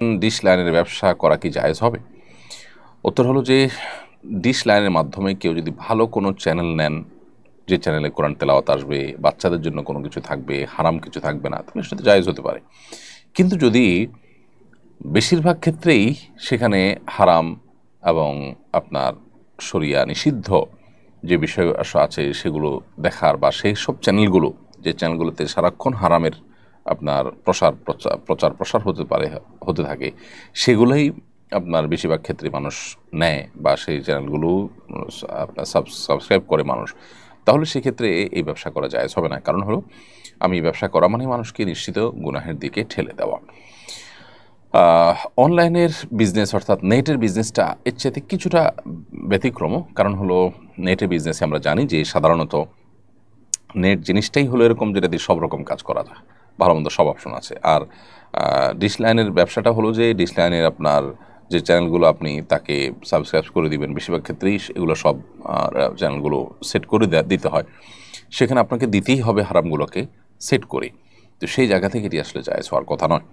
Dish লাইনের ব্যবসা করা কি জায়েজ হবে? উত্তর হলো যে ডিশ লাইনের মাধ্যমে কেউ যদি ভালো কোনো চ্যানেল নেন, যে চ্যানেলে কোরআন তেলাওয়াত আসবে, বাচ্চাদের জন্য কোনো কিছু থাকবে, হারাম কিছু থাকবে না, তাহলে সেটা জায়েজ হতে পারে। কিন্তু যদি বেশিরভাগ ক্ষেত্রেই সেখানে হারাম এবং আপনার শরিয়া নিষিদ্ধ যে বিষয় আছে সেগুলো দেখার, বা সেই সব চ্যানেলগুলো, যে চ্যানেলগুলোতে সারাক্ষণ হারামের আপনার প্রচার প্রসার হতে থাকে, সেগুলোই আপনার বেশিরভাগ ক্ষেত্রে মানুষ নেয় বা সেই চ্যানেলগুলো আপনার সাবস্ক্রাইব করে মানুষ, তাহলে সেক্ষেত্রে এই ব্যবসা করা জায়েজ হবে না। কারণ হলো, আমি ব্যবসা করা মানে মানুষকে নিশ্চিত গুনাহের দিকে ঠেলে দেওয়া। অনলাইনের বিজনেস অর্থাৎ নেটের বিজনেসটা এর চাইতে কিছুটা ব্যতিক্রম। কারণ হলো, নেটের বিজনেসে আমরা জানি যে সাধারণত নেট জিনিসটাই হলো এরকম যেটা দিয়ে সব রকম কাজ করা যায়, ভালো মন্দ সব অপশন আছে। আর ডিশ লাইনের ব্যবসাটা হলো যে ডিশ লাইনের আপনার যে চ্যানেলগুলো আপনি তাকে সাবস্ক্রাইব করে দিবেন, বেশিরভাগ ক্ষেত্রেই এগুলো সব চ্যানেলগুলো সেট করে দিতে হয়, সেখানে আপনাকে দিতেই হবে হারামগুলোকে সেট করে। তো সেই জায়গা থেকে এটি আসলে জায়েজ হওয়ার কথা নয়।